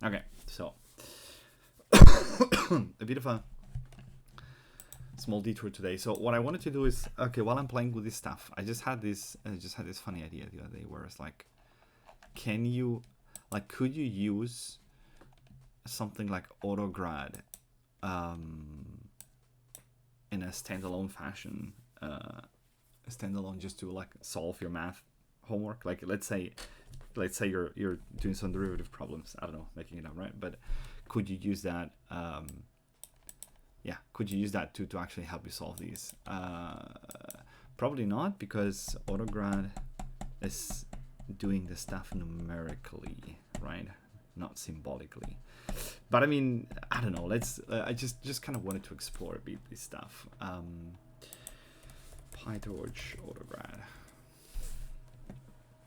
Okay, so a bit of a small detour today. So what I wanted to do is, okay, while I'm playing with this stuff, I just had this funny idea the other day where it's like, can you, like, could you use something like autograd in a standalone fashion, standalone, just to like solve your math homework? Like, let's say you're doing some derivative problems. I don't know, making it up, right? But could you use that? Yeah, could you use that to actually help you solve these? Probably not, because autograd is doing the stuff numerically, right? Not symbolically. But I mean, I don't know. Let's. I just kind of wanted to explore a bit this stuff. PyTorch autograd,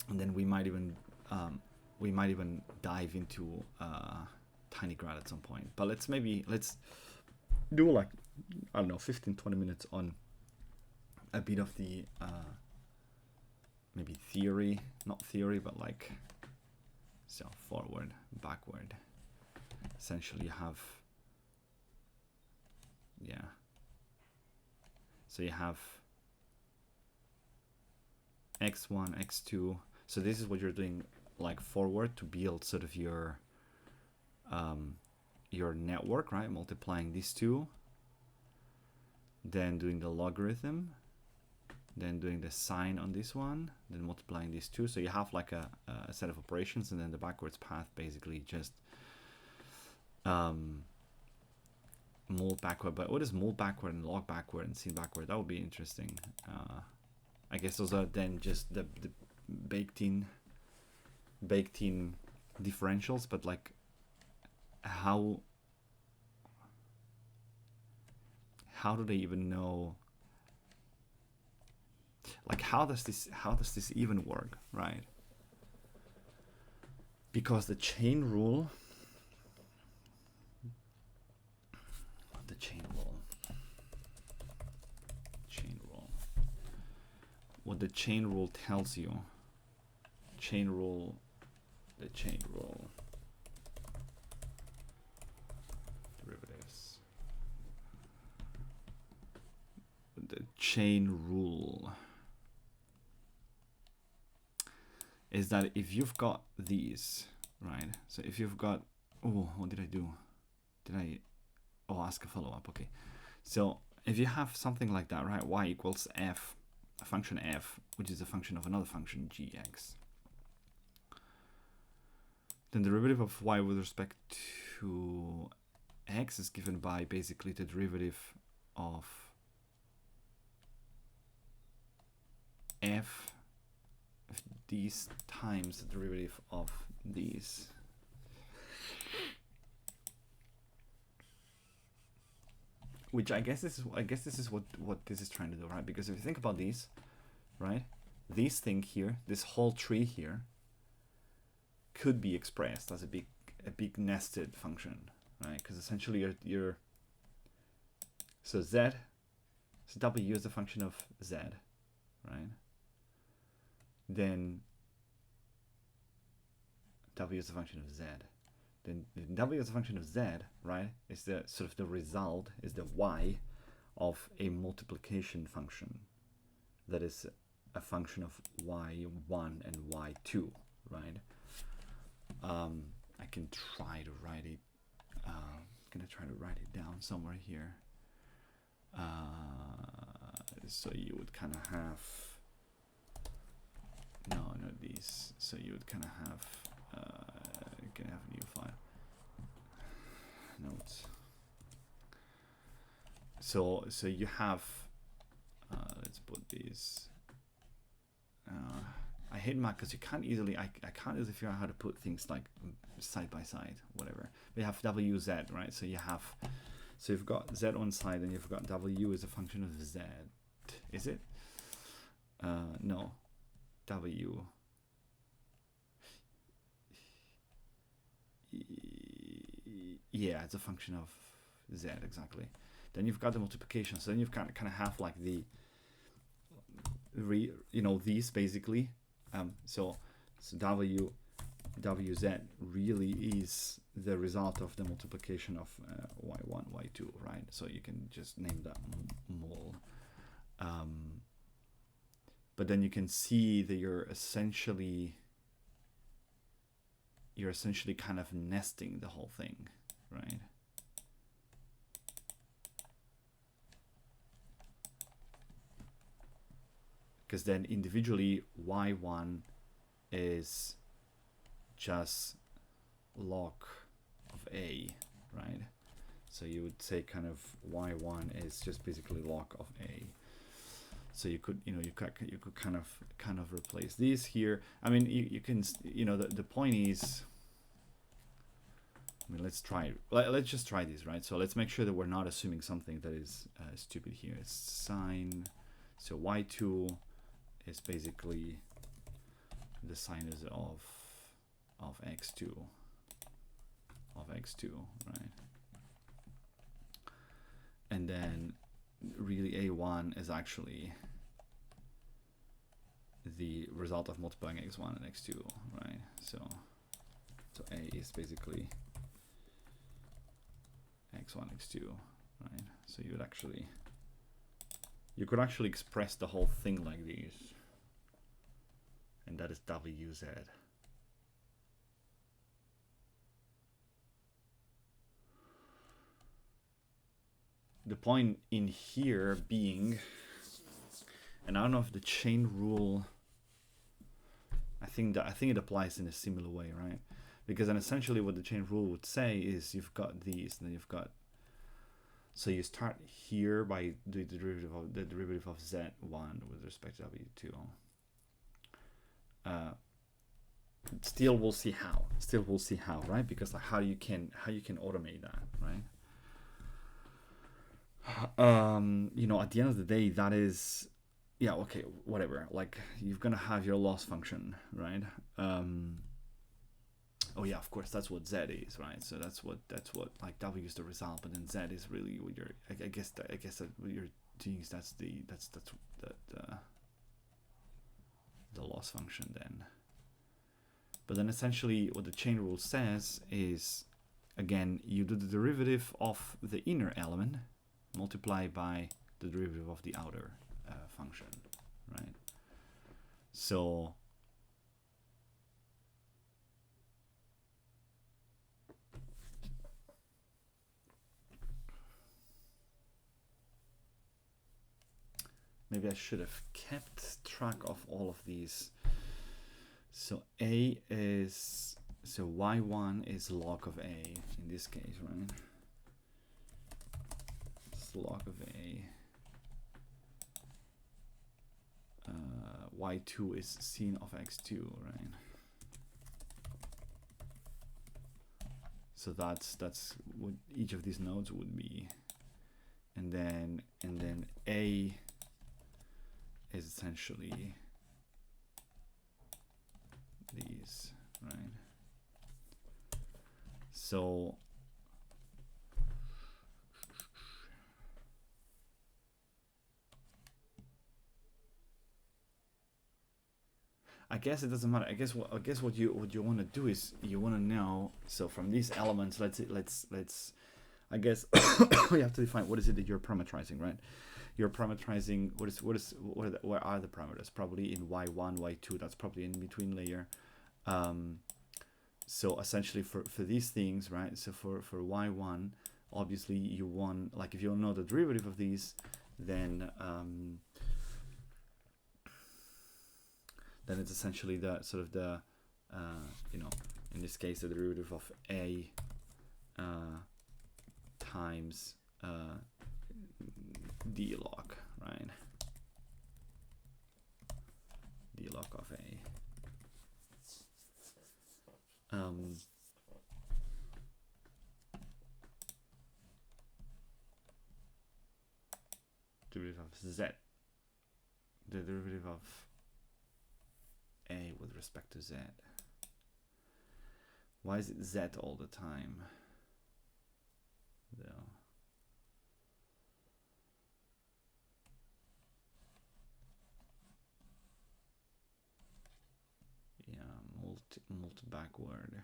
and then we might even dive into tinygrad at some point. But let's do like, I don't know, 15-20 minutes on a bit of the maybe theory, not theory, but like, so forward, backward. Essentially you have, yeah, so you have x1, x2. So this is what you're doing, like forward, to build sort of your network, right? Multiplying these two, then doing the logarithm, then doing the sine on this one, then multiplying these two. So you have like a set of operations, and then the backwards path basically just move backward. But what is move backward and log backward and sin backward? That would be interesting. I guess those are then just the baked in differentials, but like how do they even know, like how does this even work, right? Because the chain rule what the chain rule tells you, the chain rule derivatives, the chain rule is that if you've got these, right? So if you've got, oh, what did I do? Ask a follow-up. Okay, so if you have something like that, right? Y equals f, a function f, which is a function of another function gx, then the derivative of y with respect to x is given by basically the derivative of f of these times the derivative of these. Which I guess this is what this is trying to do, right? Because if you think about these, right, this thing here, this whole tree here, could be expressed as a big nested function, right? Because essentially you're so w is a function of z, right? Then w is a function of z. Then w is a function of z, right? Is the sort of the result, is the y of a multiplication function that is a function of y1 and y2, right? I can try to write it. I'm gonna try to write it down somewhere here. So you would kind of have, no, not these. So you would kind of have, you can have a new file. Notes. So you have, let's put these. I hate Mac because you can't easily, I can't easily figure out how to put things like side by side, whatever. We have wz, right? So you've got z on side, and you've got w as a function of z. Is it? No. W. Yeah, it's a function of z, exactly. Then you've got the multiplication. So then you've kind of have like the, these basically. So wz really is the result of the multiplication of y1, y2, right? So you can just name that mul. But then you can see that you're essentially kind of nesting the whole thing, right? Because then individually y1 is just log of a, right? So you would say kind of y1 is just basically log of a. So you could, you could kind of replace these here. I mean, you can, the point is, I mean, let's try it. Let's just try this, right? So let's make sure that we're not assuming something that is stupid here. It's sine, so y2 is basically the sinus of x2, right? And then really a1 is actually the result of multiplying x1 and x2, right? So a is basically x1, x2, right? So you could actually express the whole thing like this, and that is wz. The point in here being, and I don't know if the chain rule, I think it applies in a similar way, right? Because then essentially what the chain rule would say is you've got these, and then you've got, so you start here by the derivative of z1 with respect to w2. Still we'll see how, right? Because like how you can automate that, right? At the end of the day, that is, yeah, okay, whatever. Like you're gonna have your loss function, right? Oh yeah, of course, that's what z is, right? So that's what like w is the result, but then z is really what you're. I guess that what you're doing is that's the loss function then. But then essentially, what the chain rule says is, again, you do the derivative of the inner element multiplied by the derivative of the outer function, right? So maybe I should have kept track of all of these. So a is, so y1 is log of a in this case, right? It's log of a. Y2 is sin of x2, right? So that's what each of these nodes would be, and then a is essentially these, right? So I guess it doesn't matter. I guess what you want to do is you want to know. So from these elements, let's I guess we have to define what is it that you're parameterizing, right? You're parameterizing where are the parameters? Probably in y1, y2. That's probably in between layer. So essentially for these things, right? So for y1, obviously you want, like if you don't know the derivative of these, then it's essentially the sort of the in this case the derivative of a times d log, right? D log of a. Derivative of z, the derivative of a with respect to z. Why is it z all the time? Though. Yeah, multi backward.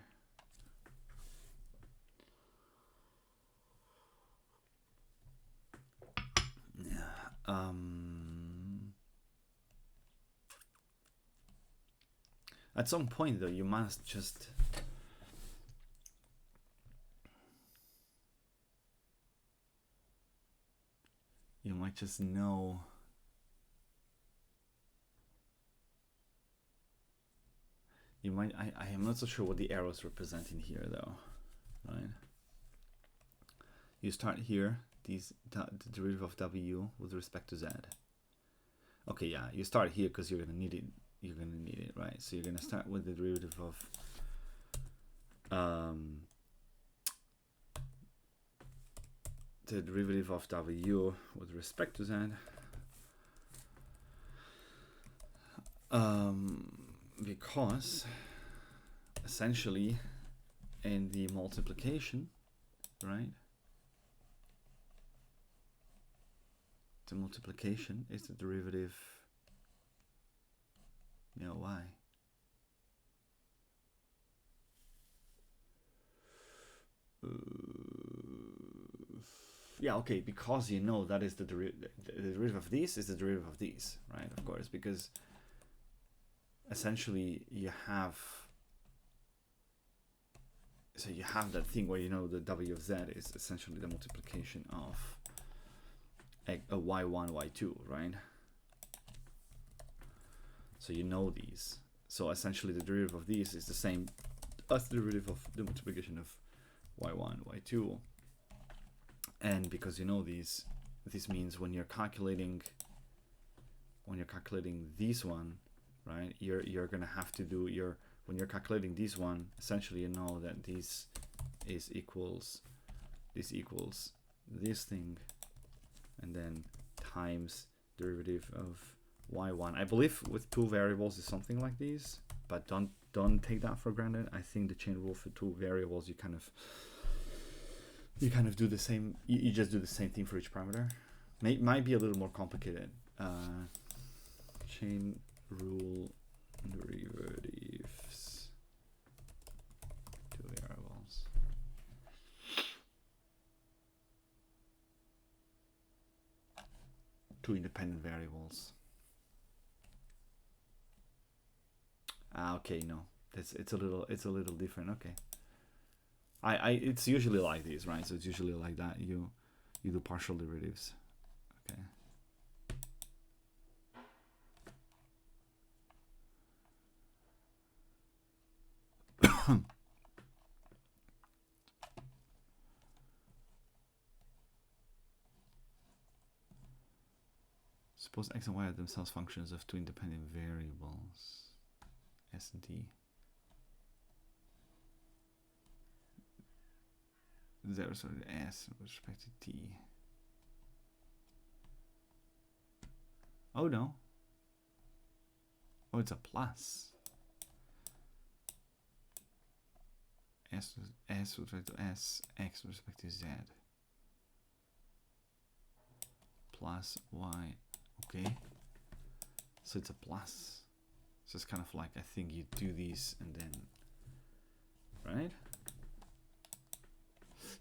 At some point though, you must just might just know I am not so sure what the arrows represent in here though, right? You start here, the derivative of w with respect to z. Okay, yeah, you start here because you're gonna need it, right? So you're gonna start with the derivative of the derivative of w with respect to z, because essentially in the multiplication, right, the multiplication is the derivative, y. Yeah, okay, because you know that is the derivative of these is the derivative of these, right? Of course, because essentially you have that thing where you know the w of z is essentially the multiplication of a y1, y2, right? So you know these. So essentially the derivative of these is the same as the derivative of the multiplication of y1, y2. And because you know these, this means when you're calculating this one, right, you're gonna have to do when you're calculating this one, essentially you know that this equals this thing, and then times derivative of y1. I believe with two variables is something like this, but don't take that for granted. I think the chain rule for two variables, you kind of do the same. You just do the same thing for each parameter. Might be a little more complicated. Chain rule derivatives, two variables. Two independent variables. Okay, no, it's a little different. Okay. It's usually like this, right? So it's usually like that. You do partial derivatives. Okay. Suppose x and y are themselves functions of two independent variables, s and t. There, so s with respect to t. Oh no. Oh, it's a plus. S with respect to s, x with respect to z. Plus y. Okay. So it's a plus. So it's kind of like, I think you do these and then, right?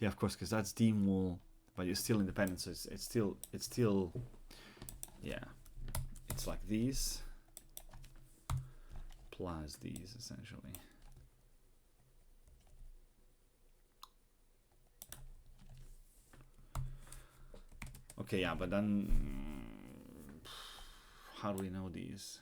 Yeah, of course, because that's d mul, but you're still independent, so it's still, yeah, it's like these plus these essentially. Okay, yeah, but then how do we know these?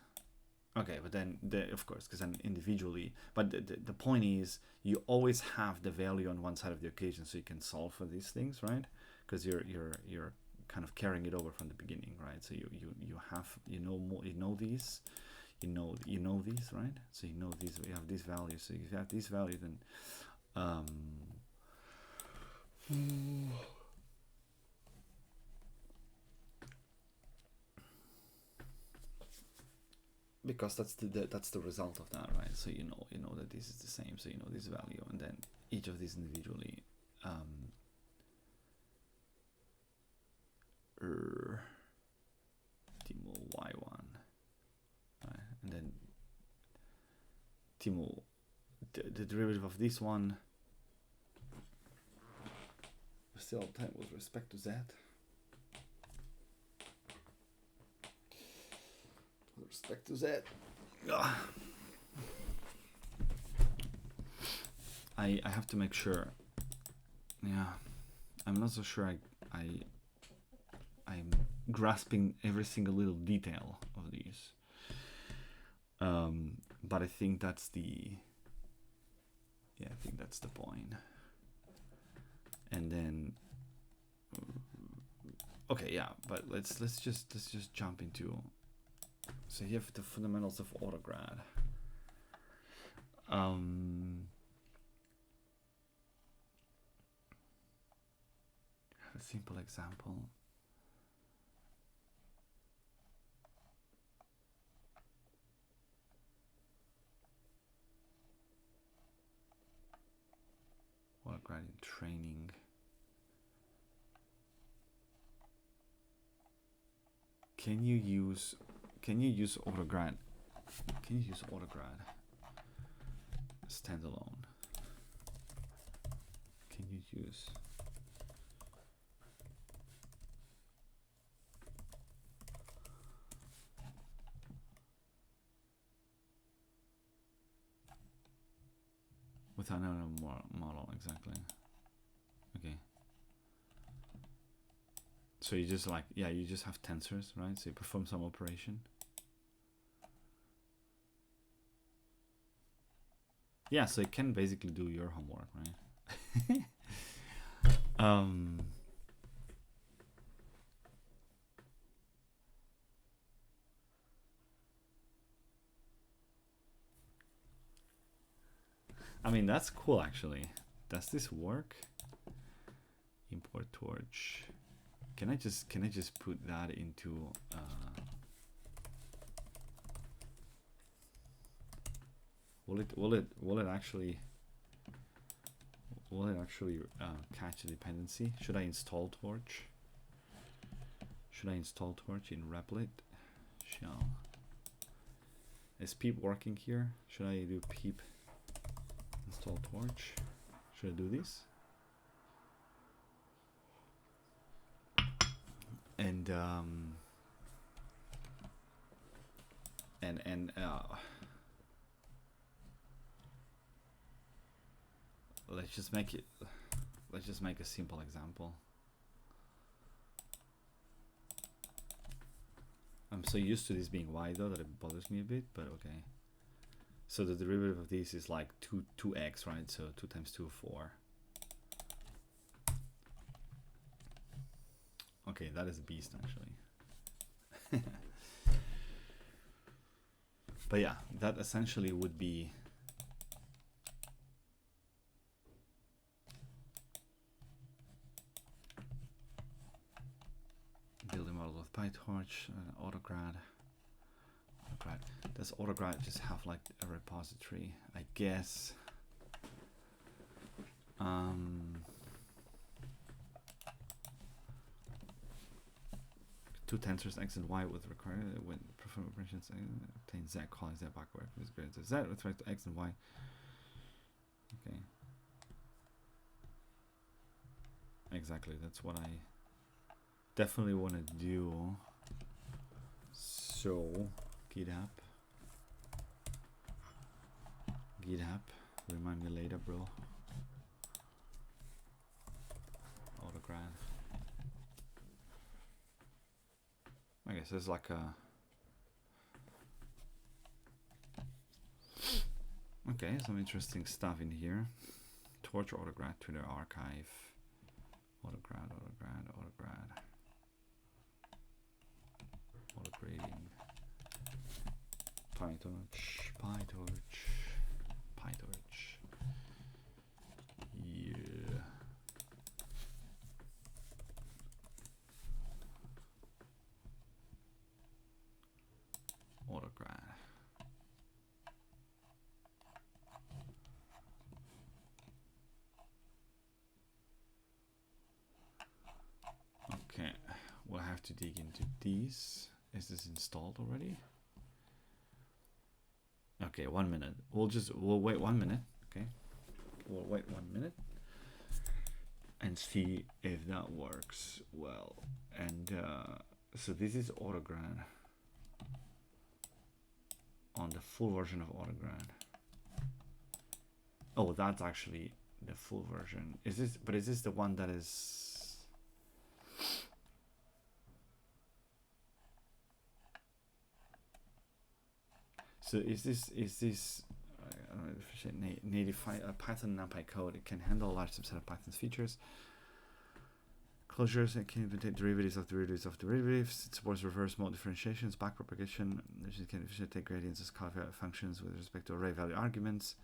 Okay, but then of course, because then individually, but the point is you always have the value on one side of the equation, so you can solve for these things, right? Because you're kind of carrying it over from the beginning, right? So you have more, you know these, you know these, right? So you know these, you have these values. So if you have these values, then because that's the result of that, right? So you know that this is the same, so you know this value, and then each of these individually Timo y1, right? And then Timo the derivative of this one still time with respect to z. Respect to that. Ugh. I have to make sure. Yeah, I'm not so sure I'm grasping every single little detail of these. But I think that's the point. And then okay, yeah, but let's just jump into, so you have the fundamentals of autograd. A simple example. Autograd in training. Can you use autograd? Can you use autograd standalone? Can you use without another model? Exactly. Okay. So you just like, yeah, you just have tensors, right? So you perform some operation. Yeah, so it can basically do your homework, right? I mean, that's cool actually. Does this work? Import torch. Can I just put that into will it actually catch a dependency? Should I install torch? Should I install torch in Replit? Shall. Is peep working here? Should I do peep install torch? Should I do this? And let's just make a simple example. I'm so used to this being y though that it bothers me a bit, but okay. So the derivative of this is like 2x, right? So 2 times 2, 4. Okay, that is a beast actually. But yeah, that essentially would be building model with PyTorch, autograd. Does autograd just have like a repository? I guess. Two tensors x and y with required when perform operations obtain z, calling z backward with greater z with respect to x and y. Okay. Exactly, that's what I definitely want to do. So GitHub, remind me later, bro. Autograd. I guess there's like a okay, some interesting stuff in here. Torch autograd to the archive. Autograd. Autograding. PyTorch. Yeah. Autograd. Okay, we'll have to dig into these. Is this installed already? Okay, 1 minute. We'll wait 1 minute. Okay, we'll wait 1 minute and see if that works well. And so this is autograd. on the full version of autograd. Oh, that's actually the full version. Is this? But is this the one that is? So is this? I don't know if native Python NumPy code? It can handle a large subset of Python's features. Closures, it can even take derivatives of derivatives of derivatives. It supports reverse mode differentiations, backpropagation. It can efficiently take gradients as qualified functions with respect to array value arguments.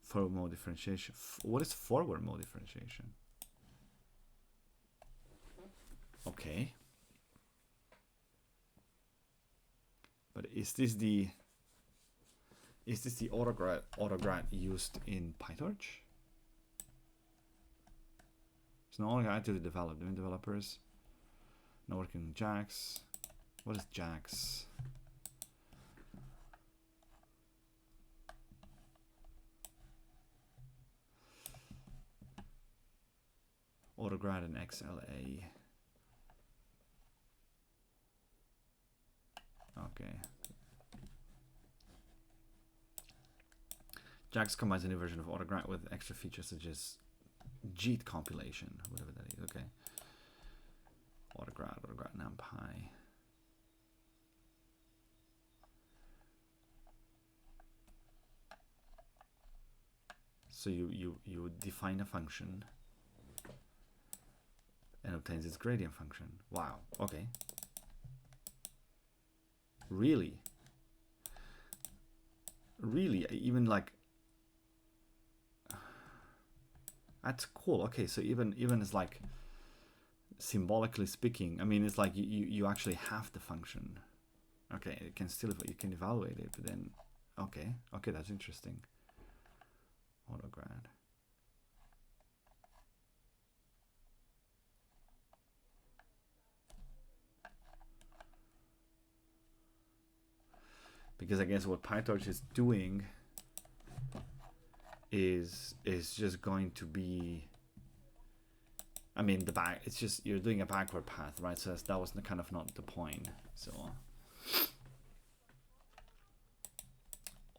Forward mode differentiation. What is forward mode differentiation? Okay. But is this the autograd used in PyTorch? It's no longer actively developed. Doing developers. Not working with JAX. What is JAX? Autograd and XLA. Okay. JAX combines a new version of autograd with extra features such as JIT compilation, whatever that is. Okay. Autograd NumPy. So you define a function and obtains its gradient function. Wow. Okay. Really? Really? Even like, that's cool. Okay, so even it's like, symbolically speaking, I mean, it's like you actually have the function. Okay, it can still, you can evaluate it, but then, okay, that's interesting. Autograd. Because I guess what PyTorch is doing is just going to be, I mean, it's just, you're doing a backward path, right? So that was kind of not the point. So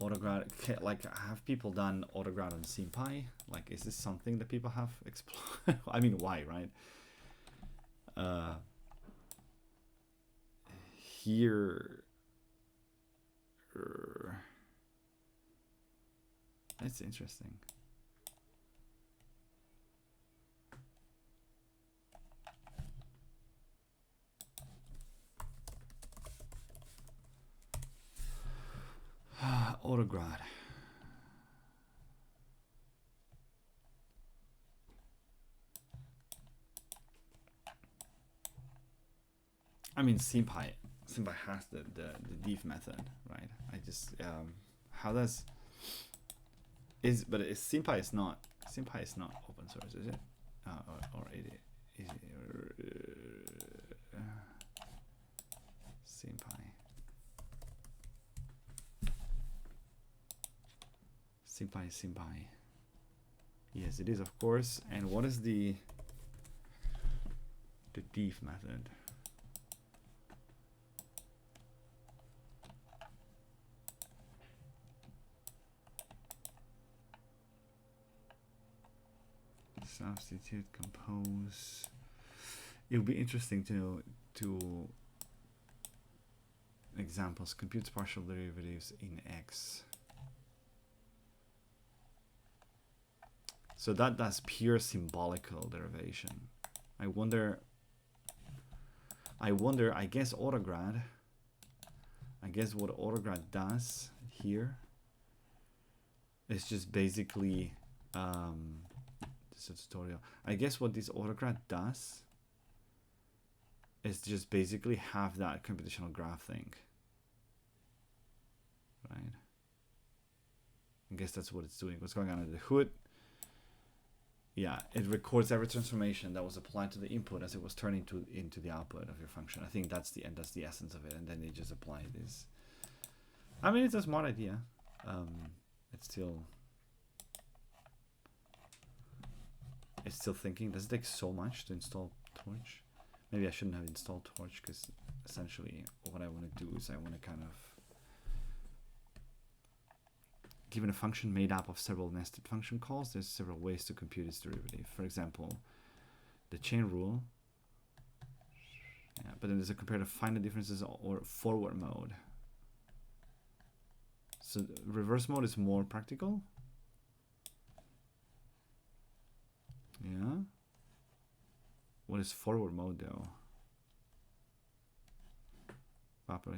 autograd, like, have people done autograd on SymPy? Like, is this something that people have explored? I mean, why, right? Here, that's interesting. Autograd. I mean, SymPy has the div method, right? I just how does but SymPy is not open source, is it? Or it is SymPy. Yes, it is, of course. And what is the div method? Substitute, compose. It would be interesting to examples. Computes partial derivatives in X. So that's pure symbolical derivation. I wonder, I guess autograd, what autograd does here is just basically, this is a tutorial. I guess what this autograd does is just basically have that computational graph thing, right? I guess that's what it's doing. What's going on under the hood? Yeah, it records every transformation that was applied to the input as it was turned into the output of your function. I think that's the essence of it, and then they just apply this. I mean, it's a smart idea. It's still thinking. Does it take so much to install Torch? Maybe I shouldn't have installed Torch, because essentially what I want to do is I want to kind of given a function made up of several nested function calls, there's several ways to compute its derivative. For example, the chain rule. Yeah, but then there's a comparative finite differences or forward mode. So reverse mode is more practical. Yeah. What is forward mode though?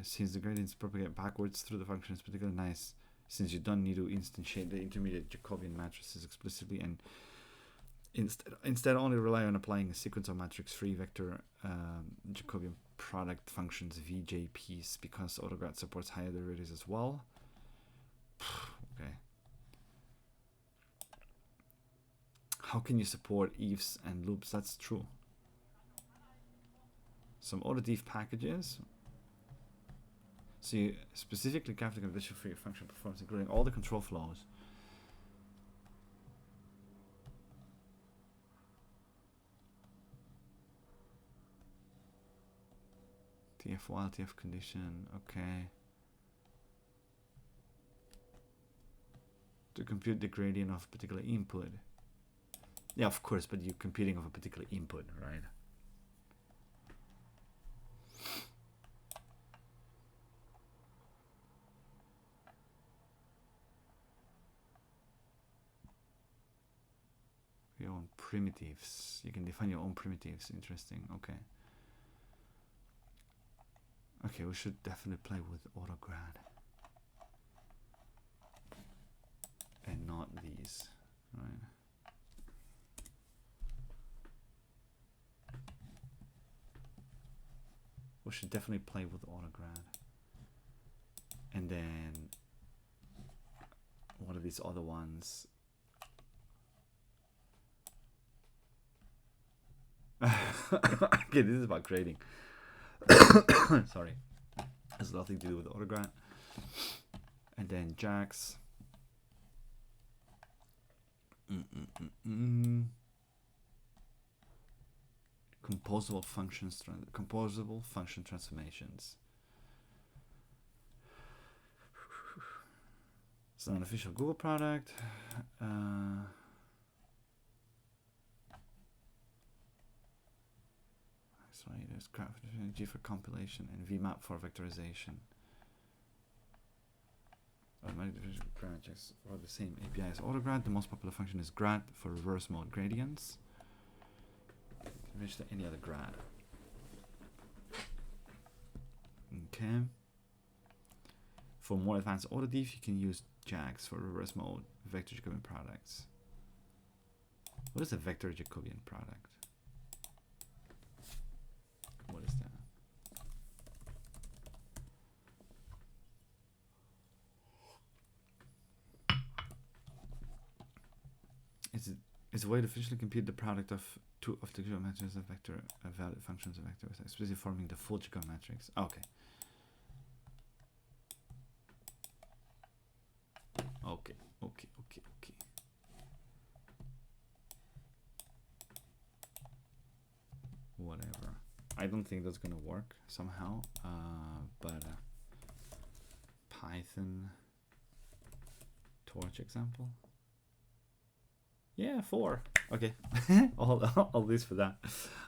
Since the gradients propagate backwards through the function, is particularly nice since you don't need to instantiate the intermediate Jacobian matrices explicitly and instead only rely on applying a sequence of matrix free vector Jacobian product functions VJPs because autograd supports higher derivatives as well. Okay. How can you support ifs and loops? That's true. Some autodiff packages. So you specifically capture condition for your function performance, including all the control flows. TF while, TF condition, okay. To compute the gradient of a particular input. Yeah, of course, but you're computing of a particular input, right? Your own primitives. You can define your own primitives. Interesting. Okay. Okay, we should definitely play with autograd. And not these, right? We should definitely play with autograd. And then what are these other ones? Okay, this is about grading. Sorry. Has nothing to do with autograd. And then Jax. Composable functions, composable function transformations. It's an unofficial Google product. Sorry, there's G for compilation and VMAP for vectorization. Automatic division grad checks are the same API as autograd. The most popular function is grad for reverse mode gradients. To any other grad. Okay. For more advanced autodiff, you can use JAX for reverse mode vector Jacobian products. What is a vector Jacobian product? What is that? It's a way to efficiently compute the product of two of the Jacobian matrices of vector valid functions of vector, especially forming the full Jacobian matrix. Okay. Okay. Whatever. I don't think that's gonna work somehow. But Python torch example. Yeah, 4. Okay. all this for that.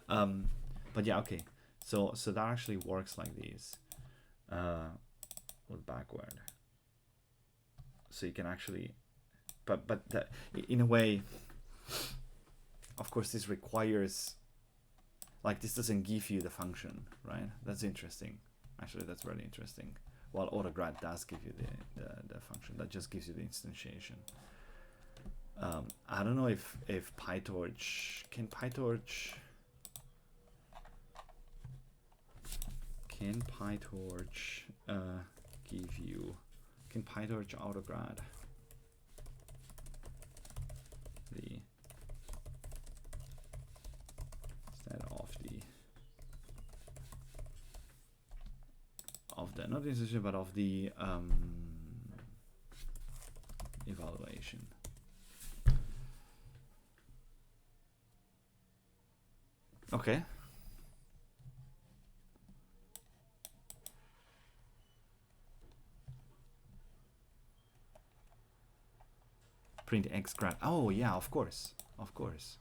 But yeah, okay. So that actually works like these. With backward. So you can actually, but that, in a way, of course, this requires, like, this doesn't give you the function, right? That's interesting. Actually, that's really interesting. While autograd does give you the function, that just gives you the instantiation. I don't know if PyTorch can PyTorch give you. Can PyTorch autograd the instead of the not instantiation but of the evaluation. Okay. Print X grad. Oh yeah, of course, of course.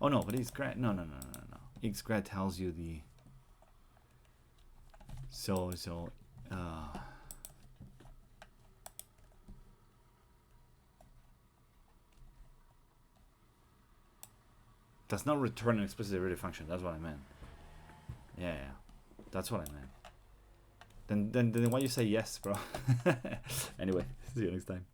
Oh no, but X grad. No. X grad tells you the. So. Does not return an explicit derivative function. That's what I meant. Yeah. That's what I meant. Then why you say yes, bro? Anyway, see you next time.